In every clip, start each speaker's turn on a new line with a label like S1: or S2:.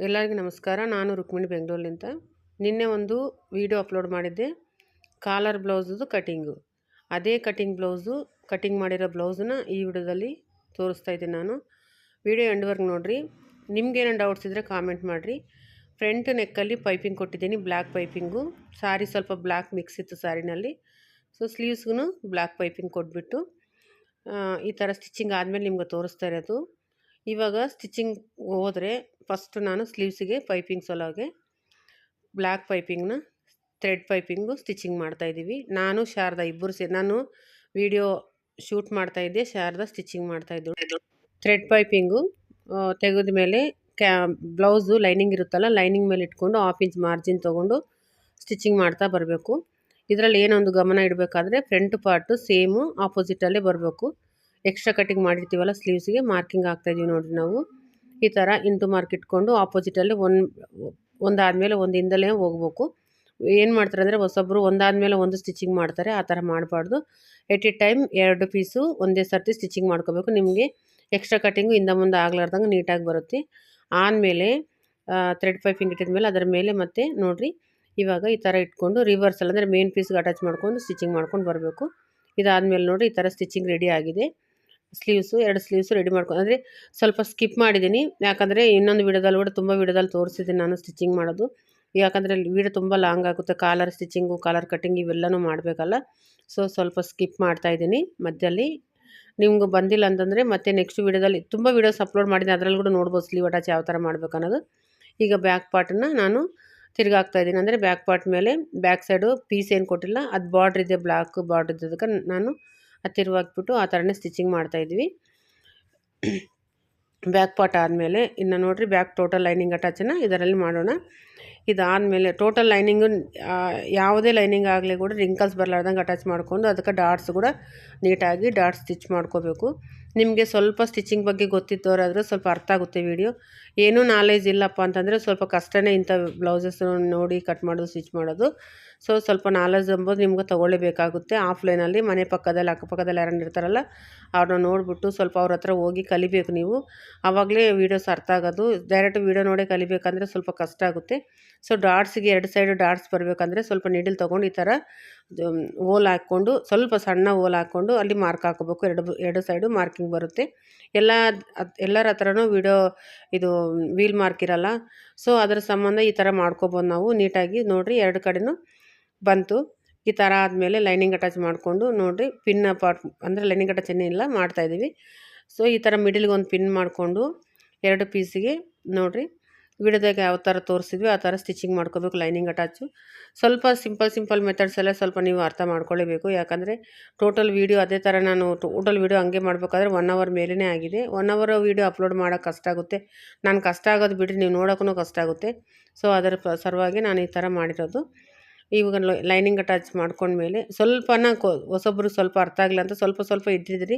S1: ಎಲ್ಲರಿಗೂ ನಮಸ್ಕಾರ. ನಾನು ರುಕ್ಮಿಣಿ ಬೆಂಗಳೂರಿನಿಂದ. ನಿನ್ನೆ ಒಂದು ವಿಡಿಯೋ ಅಪ್ಲೋಡ್ ಮಾಡಿದ್ದೆ, ಕಾಲರ್ ಬ್ಲೌಸದು ಕಟಿಂಗು. ಅದೇ ಕಟಿಂಗ್ ಮಾಡಿರೋ ಬ್ಲೌಸನ್ನ ಈ ವಿಡಿಯೋದಲ್ಲಿ ತೋರಿಸ್ತಾ ಇದ್ದೀನಿ ನಾನು. ವಿಡಿಯೋ ಎಂಡ್ವರೆಗೆ ನೋಡಿರಿ. ನಿಮ್ಗೇನೋ ಡೌಟ್ಸ್ ಇದ್ದರೆ ಕಾಮೆಂಟ್ ಮಾಡಿರಿ. ಫ್ರಂಟ್ ನೆಕ್ಕಲ್ಲಿ ಪೈಪಿಂಗ್ ಕೊಟ್ಟಿದ್ದೀನಿ, ಬ್ಲ್ಯಾಕ್ ಪೈಪಿಂಗು. ಸಾರಿ ಸ್ವಲ್ಪ ಬ್ಲ್ಯಾಕ್ ಮಿಕ್ಸ್ ಇತ್ತು ಸಾರಿನಲ್ಲಿ. ಸೊ ಸ್ಲೀವ್ಸ್ಗೂ ಬ್ಲ್ಯಾಕ್ ಪೈಪಿಂಗ್ ಕೊಟ್ಬಿಟ್ಟು ಈ ಥರ ಸ್ಟಿಚಿಂಗ್ ಆದಮೇಲೆ ನಿಮ್ಗೆ ತೋರಿಸ್ತಾ ಇರೋದು. ಇವಾಗ ಸ್ಟಿಚಿಂಗ್ ಹೋದರೆ ಫಸ್ಟು ನಾನು ಸ್ಲೀವ್ಸಿಗೆ ಪೈಪಿಂಗ್ ಸೊಲಾಗೆ ಬ್ಲ್ಯಾಕ್ ಪೈಪಿಂಗ್ನ ಥ್ರೆಡ್ ಪೈಪಿಂಗು ಸ್ಟಿಚಿಂಗ್ ಮಾಡ್ತಾಯಿದ್ದೀವಿ. ನಾನು ಶಾರದಾ ಇಬ್ಬರು ನಾನು ವಿಡಿಯೋ ಶೂಟ್ ಮಾಡ್ತಾಯಿದ್ದೆ, ಶಾರದಾ ಸ್ಟಿಚಿಂಗ್ ಮಾಡ್ತಾಯಿದ್ದು. ಥ್ರೆಡ್ ಪೈಪಿಂಗು ತೆಗೆದ ಮೇಲೆ ಬ್ಲೌಸು ಲೈನಿಂಗ್ ಇರುತ್ತಲ್ಲ, ಲೈನಿಂಗ್ ಮೇಲೆ ಇಟ್ಕೊಂಡು 1/2 ಇಂಚ್ ಮಾರ್ಜಿನ್ ತೊಗೊಂಡು ಸ್ಟಿಚಿಂಗ್ ಮಾಡ್ತಾ ಬರಬೇಕು. ಇದರಲ್ಲಿ ಏನೊಂದು ಗಮನ ಇಡಬೇಕಾದ್ರೆ ಫ್ರಂಟ್ ಪಾರ್ಟು ಸೇಮು ಆಪೋಸಿಟಲ್ಲೇ ಬರಬೇಕು. ಎಕ್ಸ್ಟ್ರಾ ಕಟಿಂಗ್ ಮಾಡಿರ್ತೀವಲ್ಲ ಸ್ಲೀವ್ಸಿಗೆ ಮಾರ್ಕಿಂಗ್ ಹಾಕ್ತಾಯಿದ್ದೀವಿ ನೋಡಿರಿ ನಾವು. ಈ ಥರ ಇಂಟು ಮಾರ್ಕ್ ಇಟ್ಕೊಂಡು ಆಪೋಸಿಟಲ್ಲಿ ಒಂದಾದಮೇಲೆ ಒಂದು ಹಿಂದಲೇ ಹೋಗ್ಬೇಕು. ಏನು ಮಾಡ್ತಾರೆ ಅಂದರೆ ಹೊಸೊಬ್ಬರು ಒಂದಾದಮೇಲೆ ಒಂದು ಸ್ಟಿಚಿಂಗ್ ಮಾಡ್ತಾರೆ, ಆ ಥರ ಮಾಡಬಾರ್ದು. ಎಟ್ ಎ ಟೈಮ್ 2 ಪೀಸು ಒಂದೇ ಸರ್ತಿ ಸ್ಟಿಚಿಂಗ್ ಮಾಡ್ಕೋಬೇಕು. ನಿಮಗೆ ಎಕ್ಸ್ಟ್ರಾ ಕಟಿಂಗು ಹಿಂದೆ ಮುಂದೆ ಆಗ್ಲಾರ್ದಂಗೆ ನೀಟಾಗಿ ಬರುತ್ತೆ. ಆದಮೇಲೆ ಥ್ರೆಡ್ ಪೈಪಿಂಗ್ ಇಟ್ಟಿದ್ಮೇಲೆ ಅದರ ಮೇಲೆ ಮತ್ತೆ ನೋಡಿರಿ ಇವಾಗ ಈ ಥರ ಇಟ್ಕೊಂಡು ರಿವರ್ಸಲ್ಲಿ ಅಂದರೆ ಮೇನ್ ಪೀಸ್ಗೆ ಅಟ್ಯಾಚ್ ಮಾಡ್ಕೊಂಡು ಸ್ಟಿಚಿಂಗ್ ಮಾಡ್ಕೊಂಡು ಬರಬೇಕು. ಇದಾದಮೇಲೆ ನೋಡಿರಿ ಈ ಥರ ಸ್ಟಿಚಿಂಗ್ ರೆಡಿ ಆಗಿದೆ. ಸ್ಲೀವ್ಸು 2 ಸ್ಲೀವ್ಸು ರೆಡಿ ಮಾಡ್ಕೊಂಡು ಅಂದರೆ ಸ್ವಲ್ಪ ಸ್ಕಿಪ್ ಮಾಡಿದ್ದೀನಿ, ಯಾಕಂದರೆ ಇನ್ನೊಂದು ವಿಡಿಯೋದಲ್ಲಿ ಕೂಡ ತುಂಬ ವಿಡಿಯೋದಲ್ಲಿ ತೋರಿಸಿದ್ದೀನಿ ನಾನು ಸ್ಟಿಚಿಂಗ್ ಮಾಡೋದು. ಯಾಕಂದರೆ ವಿಡಿಯೋ ತುಂಬ ಲಾಂಗ್ ಆಗುತ್ತೆ, ಕಾಲರ್ ಸ್ಟಿಚಿಂಗು ಕಾಲರ್ ಕಟ್ಟಿಂಗ್ ಇವೆಲ್ಲನೂ ಮಾಡಬೇಕಲ್ಲ. ಸೊ ಸ್ವಲ್ಪ ಸ್ಕಿಪ್ ಮಾಡ್ತಾಯಿದ್ದೀನಿ ಮಧ್ಯದಲ್ಲಿ. ನಿಮ್ಗೆ ಬಂದಿಲ್ಲ ಅಂತಂದರೆ ಮತ್ತೆ ನೆಕ್ಸ್ಟ್ ವಿಡಿಯೋದಲ್ಲಿ ತುಂಬ ವೀಡಿಯೋಸ್ ಅಪ್ಲೋಡ್ ಮಾಡಿದ್ದೀನಿ, ಅದರಲ್ಲಿ ಕೂಡ ನೋಡ್ಬೋದು ಸ್ಲೀವ್ ಅಟ್ಯಾಚ್ ಯಾವ ಥರ ಮಾಡಬೇಕು ಅನ್ನೋದು. ಈಗ ಬ್ಯಾಕ್ ಪಾರ್ಟನ್ನು ನಾನು ತಿರುಗಾಗ್ತಾಯಿದ್ದೀನಿ, ಅಂದರೆ ಬ್ಯಾಕ್ ಪಾರ್ಟ್ ಮೇಲೆ ಬ್ಯಾಕ್ ಸೈಡು ಪೀಸ್ ಏನು ಕೊಟ್ಟಿಲ್ಲ, ಅದು ಬಾರ್ಡ್ರ್ ಇದೆ, ಬ್ಲ್ಯಾಕ್ ಬಾರ್ಡ್ರ್ ಇದ್ದದಕ್ಕೆ ನಾನು ಅದು ತಿರುವಾಕ್ಬಿಟ್ಟು ಆ ಥರನೇ ಸ್ಟಿಚಿಂಗ್ ಮಾಡ್ತಾಯಿದ್ವಿ. ಬ್ಯಾಕ್ ಪಾರ್ಟ್ ಆದಮೇಲೆ ಇನ್ನು ನೋಡಿರಿ ಬ್ಯಾಕ್ ಟೋಟಲ್ ಲೈನಿಂಗ್ ಅಟ್ಯಾಚನ್ನು ಇದರಲ್ಲಿ ಮಾಡೋಣ. ಇದಾದಮೇಲೆ ಟೋಟಲ್ ಲೈನಿಂಗು ಯಾವುದೇ ಲೈನಿಂಗ್ ಆಗಲಿ ಕೂಡ ರಿಂಕಲ್ಸ್ ಬರಲಾರ್ದಂಗೆ ಅಟ್ಯಾಚ್ ಮಾಡಿಕೊಂಡು ಅದಕ್ಕೆ ಡಾಟ್ಸ್ ಕೂಡ ನೀಟಾಗಿ ಡಾಟ್ಸ್ ಸ್ಟಿಚ್ ಮಾಡ್ಕೋಬೇಕು. ನಿಮಗೆ ಸ್ವಲ್ಪ ಸ್ಟಿಚಿಂಗ್ ಬಗ್ಗೆ ಗೊತ್ತಿದ್ದವರಾದರೆ ಸ್ವಲ್ಪ ಅರ್ಥ ಆಗುತ್ತೆ ವಿಡಿಯೋ. ಏನೂ ನಾಲೆಜ್ ಇಲ್ಲಪ್ಪ ಅಂತಂದರೆ ಸ್ವಲ್ಪ ಕಷ್ಟನೇ ಇಂಥ ಬ್ಲೌಸಸ್ ನೋಡಿ ಕಟ್ ಮಾಡೋದು ಸ್ಟಿಚ್ ಮಾಡೋದು. ಸೊ ಸ್ವಲ್ಪ ನಾಲೆಜ್ ಎಂಬುದು ನಿಮ್ಗೆ ತೊಗೊಳ್ಳೇಬೇಕಾಗುತ್ತೆ. ಆಫ್ಲೈನಲ್ಲಿ ಮನೆ ಪಕ್ಕದಲ್ಲಿ ಅಕ್ಕಪಕ್ಕದಲ್ಲಿ ಯಾರನ್ನ ಇರ್ತಾರಲ್ಲ ಅವ್ರನ್ನ ನೋಡಿಬಿಟ್ಟು ಸ್ವಲ್ಪ ಅವ್ರ ಹತ್ರ ಹೋಗಿ ಕಲಿಬೇಕು ನೀವು. ಆವಾಗಲೇ ವೀಡಿಯೋಸ್ ಅರ್ಥ ಆಗೋದು. ಡೈರೆಕ್ಟ್ ವೀಡಿಯೋ ನೋಡೇ ಕಲಿಬೇಕಂದ್ರೆ ಸ್ವಲ್ಪ ಕಷ್ಟ ಆಗುತ್ತೆ. ಸೊ ಡಾಟ್ಸಿಗೆ 2 ಸೈಡು ಡಾಟ್ಸ್ ಬರಬೇಕಂದ್ರೆ ಸ್ವಲ್ಪ ನೀಡಲ್ ತೊಗೊಂಡು ಈ ಥರ ಹೋಲ್ ಹಾಕ್ಕೊಂಡು ಸ್ವಲ್ಪ ಸಣ್ಣ ಹೋಲ್ ಹಾಕ್ಕೊಂಡು ಅಲ್ಲಿ ಮಾರ್ಕ್ ಹಾಕೋಬೇಕು. 2 ಸೈಡು ಮಾರ್ಕಿಂಗ್ ಬರುತ್ತೆ. ಎಲ್ಲರ ಹತ್ರನೂ ಇದು ವೀಲ್ ಮಾರ್ಕ್ ಇರಲ್ಲ. ಸೊ ಅದರ ಸಂಬಂಧ ಈ ಥರ ಮಾಡ್ಕೊಬೋದು ನಾವು ನೀಟಾಗಿ. ನೋಡಿರಿ 2 ಕಡೆನೂ ಬಂತು. ಈ ಥರ ಆದಮೇಲೆ ಲೈನಿಂಗ್ ಅಟ್ಯಾಚ್ ಮಾಡಿಕೊಂಡು ನೋಡಿರಿ ಪಿನ್ ಪಾರ್ಟ್ ಅಂದರೆ ಲೈನಿಂಗ್ ಅಟ್ಯಾಚ್ ಏನಿಲ್ಲ ಮಾಡ್ತಾಯಿದ್ದೀವಿ. ಸೊ ಈ ಥರ ಮಿಡಿಲ್ಗೆ ಒಂದು ಪಿನ್ ಮಾಡಿಕೊಂಡು 2 ಪೀಸಿಗೆ ನೋಡಿರಿ ವಿಡಿಯೋದಾಗ ಯಾವ ಥರ ತೋರಿಸಿದ್ವಿ ಆ ಥರ ಸ್ಟಿಚಿಂಗ್ ಮಾಡ್ಕೋಬೇಕು. ಲೈನಿಂಗ್ ಅಟ್ಯಾಚು ಸ್ವಲ್ಪ ಸಿಂಪಲ್ ಮೆಥಡ್ಸ್ ಎಲ್ಲ ಸ್ವಲ್ಪ ನೀವು ಅರ್ಥ ಮಾಡ್ಕೊಳ್ಳೇಬೇಕು. ಯಾಕಂದರೆ ಟೋಟಲ್ ವೀಡಿಯೋ ಅದೇ ಥರ ನಾನು ಟೋಟಲ್ ವೀಡಿಯೋ ಹಂಗೆ ಮಾಡಬೇಕಾದ್ರೆ 1 ಅವರ್ ಮೇಲೇ ಆಗಿದೆ. 1 ಅವರ್ ವೀಡಿಯೋ ಅಪ್ಲೋಡ್ ಮಾಡೋಕ್ಕೆ ಕಷ್ಟ ಆಗುತ್ತೆ. ನಾನು ಕಷ್ಟ ಆಗೋದು ಬಿಟ್ಟರೆ ನೀವು ನೋಡೋಕ್ಕೂ ಕಷ್ಟ ಆಗುತ್ತೆ. ಸೊ ಅದರ ಸಲುವಾಗಿ ನಾನು ಈ ಥರ ಮಾಡಿರೋದು. ಇವಾಗ ಲೈನಿಂಗ್ ಅಟ್ಯಾಚ್ ಮಾಡ್ಕೊಂಡ್ಮೇಲೆ ಸ್ವಲ್ಪನ ಹೊಸೊಬ್ರಿಗೆ ಸ್ವಲ್ಪ ಅರ್ಥ ಆಗಲ್ಲ ಅಂತ ಸ್ವಲ್ಪ ಇಟ್ಟಿದ್ರಿ,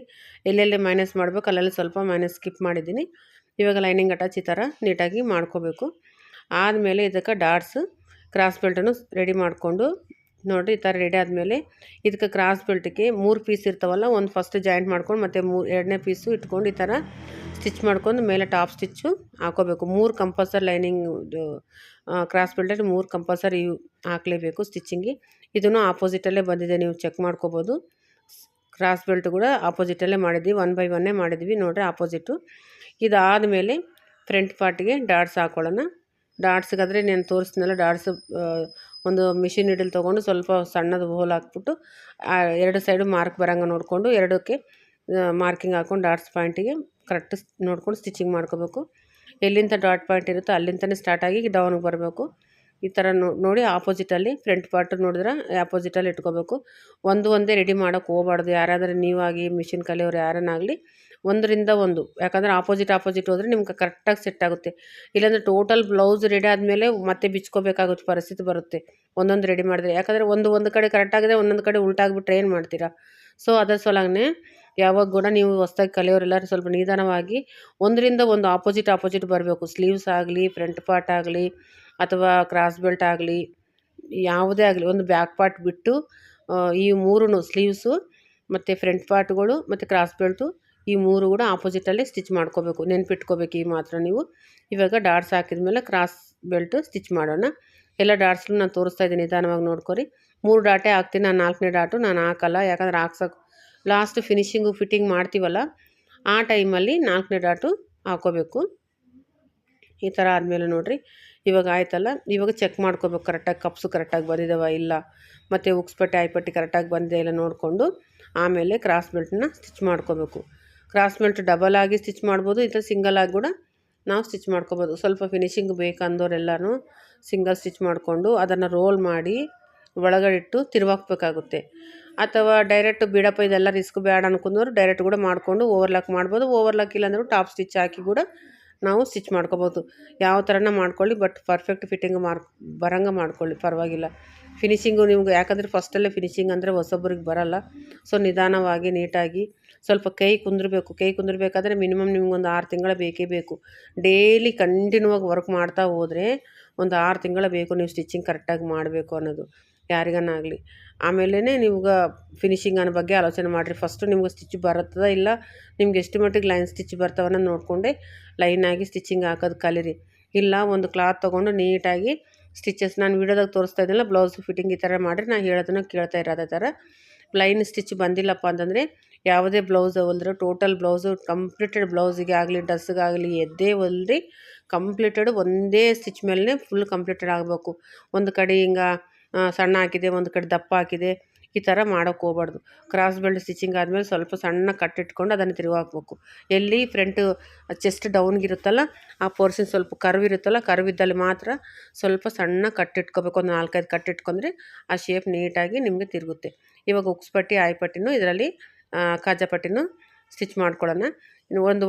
S1: ಎಲ್ಲೆಲ್ಲಿ ಮೈನಸ್ ಮಾಡಬೇಕು ಅಲ್ಲೆಲ್ಲ ಸ್ವಲ್ಪ ಮೈನಸ್ ಸ್ಕಿಪ್ ಮಾಡಿದ್ದೀನಿ. ಇವಾಗ ಲೈನಿಂಗ್ ಅಟ್ಯಾಚ್ ಈ ಥರ ನೀಟಾಗಿ ಮಾಡ್ಕೋಬೇಕು. ಆದಮೇಲೆ ಇದಕ್ಕೆ ಡಾಟ್ಸ್ ಕ್ರಾಸ್ ಬೆಲ್ಟನ್ನು ರೆಡಿ ಮಾಡಿಕೊಂಡು ನೋಡಿರಿ ಈ ಥರ ರೆಡಿ ಆದಮೇಲೆ ಇದಕ್ಕೆ ಕ್ರಾಸ್ ಬೆಲ್ಟಿಗೆ 3 ಪೀಸ್ ಇರ್ತಾವಲ್ಲ, ಒಂದು ಫಸ್ಟ್ ಜಾಯಿಂಟ್ ಮಾಡ್ಕೊಂಡು ಮತ್ತು 2ನೇ ಪೀಸು ಇಟ್ಕೊಂಡು ಈ ಥರ ಸ್ಟಿಚ್ ಮಾಡ್ಕೊಂಡು ಮೇಲೆ ಟಾಪ್ ಸ್ಟಿಚ್ಚು ಹಾಕೋಬೇಕು. 3 ಕಂಪಲ್ಸರಿ ಲೈನಿಂಗ್ ಕ್ರಾಸ್ ಬೆಲ್ಟಲ್ಲಿ 3 ಕಂಪಲ್ಸರಿ ಹಾಕಲೇಬೇಕು ಸ್ಟಿಚಿಂಗಿಗೆ. ಇದನ್ನು ಆಪೋಸಿಟಲ್ಲೇ ಬಂದಿದೆ, ನೀವು ಚೆಕ್ ಮಾಡ್ಕೋಬೋದು. ಕ್ರಾಸ್ ಬೆಲ್ಟ್ ಕೂಡ ಆಪೋಸಿಟಲ್ಲೇ ಮಾಡಿದ್ವಿ, 1 ಬೈ 1 ಮಾಡಿದ್ವಿ ನೋಡಿರಿ ಆಪೋಸಿಟು. ಇದಾದಮೇಲೆ ಫ್ರಂಟ್ ಪಾರ್ಟಿಗೆ ಡಾಟ್ಸ್ ಹಾಕೊಳ್ಳೋಣ. ಡಾಟ್ಸ್ಗಾದರೆ ನಾನು ತೋರಿಸ್ತೀನಲ್ಲ, ಡಾಟ್ಸ್ ಒಂದು ಮಿಷಿನ್ ನೀಡಲ್ ತೊಗೊಂಡು ಸ್ವಲ್ಪ ಸಣ್ಣದು ಹೋಲ್ ಹಾಕ್ಬಿಟ್ಟು 2 ಸೈಡು ಮಾರ್ಕ್ ಬರೋಂಗೆ ನೋಡಿಕೊಂಡು 2ಕ್ಕೆ ಮಾರ್ಕಿಂಗ್ ಹಾಕ್ಕೊಂಡು ಡಾಟ್ಸ್ ಪಾಯಿಂಟಿಗೆ ಕರೆಕ್ಟ್ ನೋಡ್ಕೊಂಡು ಸ್ಟಿಚಿಂಗ್ ಮಾಡ್ಕೋಬೇಕು. ಎಲ್ಲಿಂದ ಡಾಟ್ ಪಾಯಿಂಟ್ ಇರುತ್ತೋ ಅಲ್ಲಿಂದನೇ ಸ್ಟಾರ್ಟ್ ಆಗಿ ಡೌನಿಗೆ ಬರಬೇಕು. ಈ ಥರ ನೋಡಿ ಆಪೋಸಿಟಲ್ಲಿ ಫ್ರಂಟ್ ಪಾರ್ಟ್ ನೋಡಿದ್ರೆ ಆಪೋಸಿಟಲ್ಲಿ ಇಟ್ಕೋಬೇಕು. ಒಂದೇ ರೆಡಿ ಮಾಡೋಕ್ಕೆ ಹೋಗಬಾರ್ದು. ಯಾರಾದರೂ ನೀವಾಗಿ ಮಿಷಿನ್ ಕಲಿಯೋರು ಯಾರನ್ನಾಗಲಿ ಒಂದರಿಂದ ಒಂದು, ಯಾಕಂದರೆ ಆಪೋಸಿಟ್ ಹೋದರೆ ನಿಮ್ಗೆ ಕರೆಕ್ಟಾಗಿ ಸೆಟ್ ಆಗುತ್ತೆ. ಇಲ್ಲಾಂದರೆ ಟೋಟಲ್ ಬ್ಲೌಸ್ ರೆಡಿ ಆದಮೇಲೆ ಮತ್ತೆ ಬಿಚ್ಕೋಬೇಕಾಗುತ್ತೆ ಪರಿಸ್ಥಿತಿ ಬರುತ್ತೆ ಒಂದೊಂದು ರೆಡಿ ಮಾಡಿದ್ರೆ. ಯಾಕಂದರೆ ಒಂದು ಕಡೆ ಕರೆಕ್ಟಾಗಿದೆ, ಒಂದೊಂದು ಕಡೆ ಉಲ್ಟಾಗ್ಬಿಟ್ರೆ ಏನು ಮಾಡ್ತೀರಾ? ಸೊ ಅದರ ಸಲುವಾಗೇ ಯಾವಾಗ ಕೂಡ ನೀವು ಹೊಸ್ದಾಗಿ ಕಲಿಯೋರೆಲ್ಲರೂ ಸ್ವಲ್ಪ ನಿಧಾನವಾಗಿ ಒಂದರಿಂದ ಒಂದು ಆಪೋಸಿಟ್ ಬರಬೇಕು. ಸ್ಲೀವ್ಸ್ ಆಗಲಿ, ಫ್ರಂಟ್ ಪಾರ್ಟ್ ಆಗಲಿ, ಅಥವಾ ಕ್ರಾಸ್ ಬೆಲ್ಟ್ ಆಗಲಿ, ಯಾವುದೇ ಆಗಲಿ ಒಂದು ಬ್ಯಾಕ್ ಪಾರ್ಟ್ ಬಿಟ್ಟು ಈ 3 ಸ್ಲೀವ್ಸು ಮತ್ತು ಫ್ರಂಟ್ ಪಾರ್ಟ್ಗಳು ಮತ್ತು ಕ್ರಾಸ್ ಬೆಲ್ಟು ಈ 3 ಕೂಡ ಆಪೋಸಿಟಲ್ಲಿ ಸ್ಟಿಚ್ ಮಾಡ್ಕೋಬೇಕು. ನೆನ್ಪಿಟ್ಕೋಬೇಕು ಈ ಮಾತ್ರ ನೀವು. ಇವಾಗ ಡಾಟ್ಸ್ ಹಾಕಿದ್ಮೇಲೆ ಕ್ರಾಸ್ ಬೆಲ್ಟ್ ಸ್ಟಿಚ್ ಮಾಡೋಣ. ಎಲ್ಲ ಡಾಟ್ಸ್ನು ನಾನು ತೋರಿಸ್ತಾ ಇದ್ದೀನಿ, ನಿಧಾನವಾಗಿ ನೋಡ್ಕೊರಿ. 3 ಡಾಟೇ ಹಾಕ್ತೀನಿ, ನಾನು 4ನೇ ಡಾಟು ನಾನು ಹಾಕಲ್ಲ. ಯಾಕಂದ್ರೆ ಹಾಕ್ಸೋಕೆ ಲಾಸ್ಟ್ ಫಿನಿಶಿಂಗು ಫಿಟ್ಟಿಂಗ್ ಮಾಡ್ತೀವಲ್ಲ ಆ ಟೈಮಲ್ಲಿ 4ನೇ ಡಾಟು ಹಾಕೋಬೇಕು. ಈ ಥರ ಆದಮೇಲೆ ನೋಡಿರಿ, ಇವಾಗ ಆಯ್ತಲ್ಲ. ಇವಾಗ ಚೆಕ್ ಮಾಡ್ಕೋಬೇಕು ಕರೆಕ್ಟಾಗಿ ಕಪ್ಸು ಕರೆಕ್ಟಾಗಿ ಬಂದಿದ್ದಾವ ಇಲ್ಲ, ಮತ್ತು ಉಕ್ಸ್ಪಟ್ಟಿ ಆಯ್ಪಟ್ಟಿ ಕರೆಕ್ಟಾಗಿ ಬಂದಿದೆ ಇಲ್ಲ ನೋಡಿಕೊಂಡು ಆಮೇಲೆ ಕ್ರಾಸ್ ಬೆಲ್ಟನ್ನ ಸ್ಟಿಚ್ ಮಾಡ್ಕೋಬೇಕು. ಕ್ರಾಸ್ ಬೆಲ್ಟ್ ಡಬಲ್ ಆಗಿ ಸ್ಟಿಚ್ ಮಾಡ್ಬೋದು, ಈ ಥರ ಸಿಂಗಲ್ ಆಗಿ ಕೂಡ ನಾವು ಸ್ಟಿಚ್ ಮಾಡ್ಕೋಬೋದು. ಸ್ವಲ್ಪ ಫಿನಿಶಿಂಗ್ ಬೇಕಂದವರೆಲ್ಲನೂ ಸಿಂಗಲ್ ಸ್ಟಿಚ್ ಮಾಡಿಕೊಂಡು ಅದನ್ನು ರೋಲ್ ಮಾಡಿ ಒಳಗಡೆ ಇಟ್ಟು ತಿರುವಾಕ್ಬೇಕಾಗುತ್ತೆ. ಅಥವಾ ಡೈರೆಕ್ಟ್ ಬಿಡಪ್ಪ ಇದೆಲ್ಲ ರಿಸ್ಕ್ ಬೇಡ ಅನ್ಕೊಂಡವ್ರು ಡೈರೆಕ್ಟ್ ಕೂಡ ಮಾಡಿಕೊಂಡು ಓವರ್ಲಾಕ್ ಮಾಡ್ಬೋದು. ಓವರ್ಲಾಕ್ ಇಲ್ಲಾಂದ್ರೆ ಟಾಪ್ ಸ್ಟಿಚ್ ಹಾಕಿ ಕೂಡ ನಾವು ಸ್ಟಿಚ್ ಮಾಡ್ಕೋಬೋದು. ಯಾವ ಥರನ ಮಾಡ್ಕೊಳ್ಳಿ, ಬಟ್ ಪರ್ಫೆಕ್ಟ್ ಫಿಟ್ಟಿಂಗ್ ಬರಂಗೆ ಮಾಡ್ಕೊಳ್ಳಿ, ಪರವಾಗಿಲ್ಲ. ಫಿನಿಶಿಂಗು ನಿಮ್ಗೆ ಯಾಕಂದರೆ ಫಸ್ಟಲ್ಲೇ ಫಿನಿಶಿಂಗ್ ಅಂದರೆ ಹೊಸೊಬ್ಬರಿಗೆ ಬರೋಲ್ಲ. ಸೊ ನಿಧಾನವಾಗಿ ನೀಟಾಗಿ ಸ್ವಲ್ಪ ಕೈ ಕುಂದಿರ್ಬೇಕಾದ್ರೆ ಮಿನಿಮಮ್ ನಿಮ್ಗೊಂದು 6 ತಿಂಗಳ ಬೇಕೇ ಬೇಕು. ಡೈಲಿ ಕಂಟಿನ್ಯೂ ಆಗಿ ವರ್ಕ್ ಮಾಡ್ತಾ ಹೋದರೆ ಒಂದು 6 ತಿಂಗಳ ಬೇಕು ನೀವು ಸ್ಟಿಚಿಂಗ್ ಕರೆಕ್ಟಾಗಿ ಮಾಡಬೇಕು ಅನ್ನೋದು ಯಾರಿಗನಾಗಲಿ. ಆಮೇಲೆ ನಿಮ್ಗೆ ಫಿನಿಶಿಂಗ್ ಅನ್ನೋ ಬಗ್ಗೆ ಆಲೋಚನೆ ಮಾಡಿರಿ. ಫಸ್ಟು ನಿಮ್ಗೆ ಸ್ಟಿಚ್ ಬರುತ್ತದ ಇಲ್ಲ ನಿಮ್ಗೆ ಎಷ್ಟು ಮಟ್ಟಿಗೆ ಲೈನ್ ಸ್ಟಿಚ್ ಬರ್ತಾವನ್ನ ನೋಡಿಕೊಂಡೆ ಲೈನಾಗಿ ಸ್ಟಿಚಿಂಗ್ ಹಾಕೋದು ಕಲೀರಿ. ಇಲ್ಲ ಒಂದು ಕ್ಲಾತ್ ತೊಗೊಂಡು ನೀಟಾಗಿ ಸ್ಟಿಚಸ್ ನಾನು ವೀಡಿಯೋದಾಗ ತೋರಿಸ್ತಾ ಇದ್ದೀನಲ್ಲ ಬ್ಲೌಸ್ ಫಿಟ್ಟಿಂಗ್ ಈ ಥರ ಮಾಡಿರಿ. ನಾನು ಹೇಳೋದನ್ನು ಕೇಳ್ತಾ ಇರೋದೇ ಥರ. ಲೈನ್ ಸ್ಟಿಚ್ ಬಂದಿಲ್ಲಪ್ಪ ಅಂತಂದರೆ ಯಾವುದೇ ಬ್ಲೌಸ್ ಹೊಲಿದ್ರೆ ಟೋಟಲ್ ಬ್ಲೌಸು ಕಂಪ್ಲೀಟೆಡ್ ಬ್ಲೌಸಿಗೆ ಆಗಲಿ ಡ್ರೆಸ್ಸಿಗಾಗಲಿ ಎದ್ದೇ ಹೊಲ್ರಿ ಕಂಪ್ಲೀಟೆಡ್ ಒಂದೇ ಸ್ಟಿಚ್ ಮೇಲೆ ಫುಲ್ ಕಂಪ್ಲೀಟೆಡ್ ಆಗಬೇಕು. ಒಂದು ಕಡೆ ಹಿಂಗೆ ಸಣ್ಣ ಹಾಕಿದೆ, ಒಂದು ಕಡೆ ದಪ್ಪ ಹಾಕಿದೆ, ಈ ಥರ ಮಾಡೋಕ್ಕೆ ಹೋಗ್ಬಾರ್ದು. ಕ್ರಾಸ್ ಬೆಲ್ಟ್ ಸ್ಟಿಚಿಂಗ್ ಆದಮೇಲೆ ಸ್ವಲ್ಪ ಸಣ್ಣ ಕಟ್ಟಿಟ್ಕೊಂಡು ಅದನ್ನು ತಿರುಗಿ ಹಾಕ್ಬೇಕು. ಎಲ್ಲಿ ಫ್ರಂಟು ಚೆಸ್ಟ್ ಡೌನ್ಗಿರುತ್ತಲ್ಲ ಆ ಪೋರ್ಷನ್ ಸ್ವಲ್ಪ ಕರ್ವ್ ಇರುತ್ತಲ್ಲ, ಕರ್ವ್ ಇದ್ದಲ್ಲಿ ಮಾತ್ರ ಸ್ವಲ್ಪ ಸಣ್ಣ ಕಟ್ಟಿಟ್ಕೋಬೇಕು. ಒಂದು 4-5 ಕಟ್ಟಿಟ್ಕೊಂಡ್ರೆ ಆ ಶೇಪ್ ನೀಟಾಗಿ ನಿಮಗೆ ತಿರುಗುತ್ತೆ. ಇವಾಗ ಉಕ್ಸ್ಪಟ್ಟಿ ಆಯ್ಪಟ್ಟಿನೂ ಇದರಲ್ಲಿ ಕಾಜಾಪಟ್ಟಿನೂ ಸ್ಟಿಚ್ ಮಾಡ್ಕೊಳ್ಳೋಣ. ಇನ್ನು ಒಂದು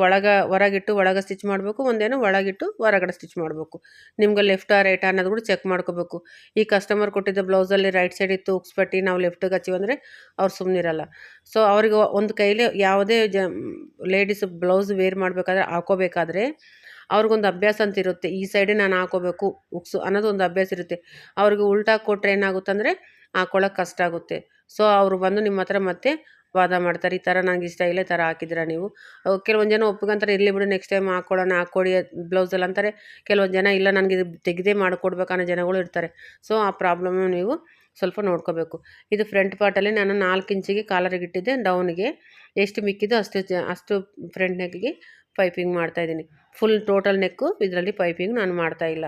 S1: ಹೊರಗಿಟ್ಟು ಒಳಗೆ ಸ್ಟಿಚ್ ಮಾಡಬೇಕು, ಒಂದೇನೋ ಒಳಗಿಟ್ಟು ಹೊರಗಡೆ ಸ್ಟಿಚ್ ಮಾಡಬೇಕು. ನಿಮ್ಗೆ ಲೆಫ್ಟಾ ರೈಟಾ ಅನ್ನೋದು ಕೂಡ ಚೆಕ್ ಮಾಡ್ಕೋಬೇಕು. ಈ ಕಸ್ಟಮರ್ ಕೊಟ್ಟಿದ್ದ ಬ್ಲೌಸಲ್ಲಿ ರೈಟ್ ಸೈಡ್ ಇತ್ತು ಉಕ್ಸ್ಪಟ್ಟಿ, ನಾವು ಲೆಫ್ಟಿಗೆ ಹಚ್ಚಿವಂದರೆ ಅವ್ರು ಸುಮ್ಮನಿರಲ್ಲ. ಸೊ ಅವ್ರಿಗೆ ಒಂದು ಕೈಲಿ ಯಾವುದೇ ಲೇಡೀಸ್ ಬ್ಲೌಸ್ ವೇರ್ ಮಾಡಬೇಕಾದ್ರೆ ಹಾಕೋಬೇಕಾದ್ರೆ ಅವ್ರಿಗೊಂದು ಅಭ್ಯಾಸ ಅಂತ ಇರುತ್ತೆ, ಈ ಸೈಡೇ ನಾನು ಹಾಕೋಬೇಕು ಉಕ್ಸು ಅನ್ನೋದು ಒಂದು ಅಭ್ಯಾಸ ಇರುತ್ತೆ. ಅವ್ರಿಗೆ ಉಲ್ಟಾ ಕೊಟ್ಟರೆ ಏನಾಗುತ್ತೆ ಅಂದರೆ ಹಾಕೊಳ್ಳೋಕೆ ಕಷ್ಟ ಆಗುತ್ತೆ. ಸೊ ಅವರು ಬಂದು ನಿಮ್ಮ ಹತ್ರ ಮತ್ತೆ ವಾದ ಮಾಡ್ತಾರೆ, ಈ ಥರ ನನಗೆ ಇಷ್ಟ ಇಲ್ಲ, ಈ ಥರ ಹಾಕಿದ್ದೀರಾ ನೀವು. ಕೆಲವೊಂದು ಜನ ಒಪ್ಕೊಂತಾರೆ, ಇರಲಿ ಬಿಡು ನೆಕ್ಸ್ಟ್ ಟೈಮ್ ಹಾಕ್ಕೊಡಿ ಬ್ಲೌಸಲ್ಲಿ ಅಂತಾರೆ. ಕೆಲವೊಂದು ಜನ ಇಲ್ಲ ನನಗೆ ಇದು ತೆಗೆದೇ ಮಾಡಿಕೊಡ್ಬೇಕು ಅನ್ನೋ ಜನಗಳು ಇರ್ತಾರೆ. ಸೊ ಆ ಪ್ರಾಬ್ಲಮ್ನ ನೀವು ಸ್ವಲ್ಪ ನೋಡ್ಕೋಬೇಕು. ಇದು ಫ್ರಂಟ್ ಪಾರ್ಟಲ್ಲಿ ನಾನು 4 ಇಂಚಿಗೆ ಕಾಲರಿಗೆ ಇಟ್ಟಿದ್ದೆ, ಡೌನಿಗೆ ಎಷ್ಟು ಮಿಕ್ಕಿದ್ದು ಅಷ್ಟು ಫ್ರಂಟ್ ನೆಕ್ಗೆ ಪೈಪಿಂಗ್ ಮಾಡ್ತಾಯಿದ್ದೀನಿ. ಫುಲ್ ಟೋಟಲ್ ನೆಕ್ಕು ಇದರಲ್ಲಿ ಪೈಪಿಂಗ್ ನಾನು ಮಾಡ್ತಾಯಿಲ್ಲ.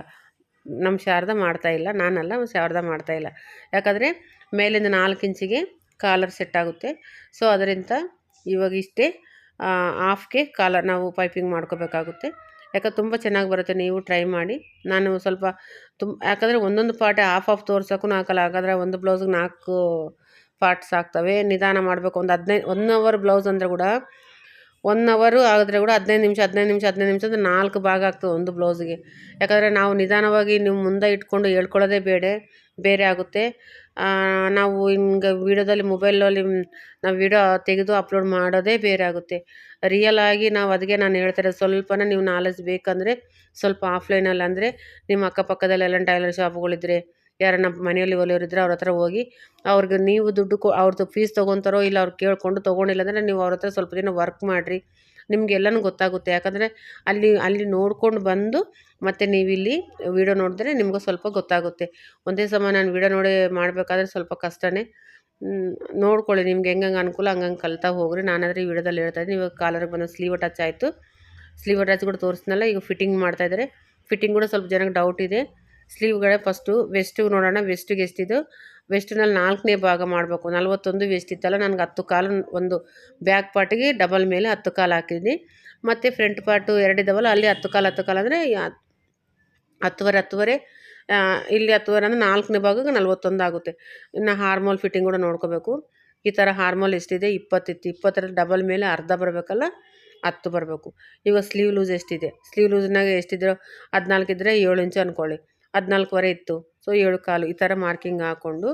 S1: ನಮ್ಮ ಶಾರದಾ ಮಾಡ್ತಾಯಿಲ್ಲ, ನಾನಲ್ಲ ಶಾರದಾ ಮಾಡ್ತಾಯಿಲ್ಲ. ಯಾಕಂದರೆ ಮೇಲಿಂದ 4 ಇಂಚಿಗೆ ಕಾಲರ್ ಸೆಟ್ ಆಗುತ್ತೆ. ಸೊ ಅದರಿಂದ ಇವಾಗ ಇಷ್ಟೇ ಹಾಫ್ಗೆ ಕಾಲರ್ ನಾವು ಪೈಪಿಂಗ್ ಮಾಡ್ಕೋಬೇಕಾಗುತ್ತೆ. ಯಾಕಂದ್ರೆ ತುಂಬ ಚೆನ್ನಾಗಿ ಬರುತ್ತೆ, ನೀವು ಟ್ರೈ ಮಾಡಿ. ನಾನು ಸ್ವಲ್ಪ ಯಾಕಂದರೆ ಒಂದೊಂದು ಪಾರ್ಟೇ ಹಾಫ್ ತೋರ್ಸೋಕ್ಕೂ ಹಾಕಲ್ಲ. ಹಾಗಾದರೆ ಒಂದು ಬ್ಲೌಸಿಗೆ 4 ಪಾರ್ಟ್ಸ್ ಆಗ್ತವೆ. ನಿಧಾನ ಮಾಡಬೇಕು. ಒಂದು 1 ಅವರ್ ಬ್ಲೌಸ್ ಅಂದರೆ ಕೂಡ 1 ಅವರು ಆದರೆ ಕೂಡ 15 ನಿಮಿಷ ಅಂದರೆ 4 ಭಾಗ ಆಗ್ತದೆ ಒಂದು ಬ್ಲೌಸಿಗೆ. ಯಾಕಂದರೆ ನಾವು ನಿಧಾನವಾಗಿ ನೀವು ಮುಂದೆ ಇಟ್ಕೊಂಡು ಹೇಳ್ಕೊಳ್ಳೋದೇ ಬೇರೆ ಆಗುತ್ತೆ. ನಾವು ಹಿಂಗೆ ವೀಡಿಯೋದಲ್ಲಿ ಮೊಬೈಲಲ್ಲಿ ನಾವು ವೀಡಿಯೋ ತೆಗೆದು ಅಪ್ಲೋಡ್ ಮಾಡೋದೇ ಬೇರೆ ಆಗುತ್ತೆ. ರಿಯಲ್ ಆಗಿ ನಾವು ಅದಕ್ಕೆ ನಾನು ಹೇಳ್ತಾರೆ, ಸ್ವಲ್ಪನೇ ನೀವು ನಾಲೆಜ್ ಬೇಕಂದರೆ ಸ್ವಲ್ಪ ಆಫ್ಲೈನಲ್ಲಿ ಅಂದರೆ ನಿಮ್ಮ ಅಕ್ಕಪಕ್ಕದಲ್ಲಿ ಎಲ್ಲ ಟೈಲರ್ ಶಾಪ್ಗಳಿದ್ರೆ ಯಾರನ್ನ ಮನೆಯಲ್ಲಿ ಹೊಲಿಯೋರಿದ್ರೆ ಅವ್ರ ಹತ್ರ ಹೋಗಿ ಅವ್ರಿಗೆ ನೀವು ದುಡ್ಡು ಅವ್ರದ್ದು ಫೀಸ್ ತೊಗೊತಾರೋ ಇಲ್ಲ ಅವ್ರು ಕೇಳಿಕೊಂಡು ತೊಗೊಂಡಿಲ್ಲ ಅಂದರೆ ನೀವು ಅವ್ರ ಹತ್ರ ಸ್ವಲ್ಪ ದಿನ ವರ್ಕ್ ಮಾಡಿರಿ, ನಿಮ್ಗೆ ಎಲ್ಲನೂ ಗೊತ್ತಾಗುತ್ತೆ. ಯಾಕಂದರೆ ಅಲ್ಲಿ ನೋಡ್ಕೊಂಡು ಬಂದು ಮತ್ತು ನೀವಿಲ್ಲಿ ವೀಡಿಯೋ ನೋಡಿದ್ರೆ ನಿಮಗೂ ಸ್ವಲ್ಪ ಗೊತ್ತಾಗುತ್ತೆ. ಒಂದೇ ಸಮ ನಾನು ವೀಡಿಯೋ ನೋಡಿ ಮಾಡಬೇಕಾದ್ರೆ ಸ್ವಲ್ಪ ಕಷ್ಟನೇ. ನೋಡ್ಕೊಳ್ಳಿ, ನಿಮ್ಗೆ ಹೆಂಗೆ ಅನುಕೂಲ ಹಂಗಂಗೆ ಕಲಿತಾ ಹೋಗ್ರಿ. ನಾನಾದರೆ ಈ ವಿಡಿಯೋದಲ್ಲಿ ಹೇಳ್ತಾಯಿದ್ದೀನಿ. ಇವಾಗ ಕಾಲರಿಗೆ ಬಂದು ಸ್ಲೀವ್ ಅಟ್ಯಾಚ್ ಆಯಿತು. ಸ್ಲೀವ್ ಅಟ್ಯಾಚ್ ಕೂಡ ತೋರಿಸ್ನಲ್ಲ. ಈಗ ಫಿಟ್ಟಿಂಗ್ ಮಾಡ್ತಾಯಿದ್ದಾರೆ. ಫಿಟ್ಟಿಂಗ್ ಕೂಡ ಸ್ವಲ್ಪ ಜನಕ್ಕೆ ಡೌಟ್ ಇದೆ. ಸ್ಲೀವ್ಗಳೇ ಫಸ್ಟು ವೆಸ್ಟಿಗೆ ನೋಡೋಣ. ವೆಸ್ಟಿಗೆ ಎಷ್ಟಿದು, ವೆಸ್ಟಿನಲ್ಲಿ 4ನೇ ಭಾಗ ಮಾಡಬೇಕು. 41 ವೆಸ್ಟ್ ಇತ್ತಲ್ಲ, ನನಗೆ 10 ಕಾಲು ಒಂದು ಬ್ಯಾಕ್ ಪಾರ್ಟಿಗೆ ಡಬಲ್ ಮೇಲೆ 10 ಕಾಲು ಹಾಕಿದ್ದೀನಿ. ಮತ್ತು ಫ್ರಂಟ್ ಪಾರ್ಟು 2 ಇದ್ದಾವಲ್ಲ, ಅಲ್ಲಿ 10 ಕಾಲು ಅಂದರೆ 10 ಇಲ್ಲಿ 10 ಅಂದರೆ 4ನೇ ಭಾಗಕ್ಕೆ 41 ಆಗುತ್ತೆ. ಇನ್ನು ಹಾರ್ಮೋಲ್ ಫಿಟ್ಟಿಂಗ್ ಕೂಡ ನೋಡ್ಕೋಬೇಕು. ಈ ಥರ ಹಾರ್ಮೋಲ್ ಎಷ್ಟಿದೆ, 20 ಇತ್ತು. 20 ಡಬಲ್ ಮೇಲೆ ಅರ್ಧ ಬರಬೇಕಲ್ಲ, 10 ಬರಬೇಕು. ಇವಾಗ ಸ್ಲೀವ್ ಲೂಸ್ ಎಷ್ಟಿದೆ, ಸ್ಲೀವ್ ಲೂಸ್ನಾಗ ಎಷ್ಟಿದ್ರು 14 ಇದ್ದರೆ 7 ಇಂಚು ಅಂದ್ಕೊಳ್ಳಿ, 14.25 ಇತ್ತು. ಸೊ 7 ಕಾಲು ಈ ಥರ ಮಾರ್ಕಿಂಗ್ ಹಾಕ್ಕೊಂಡು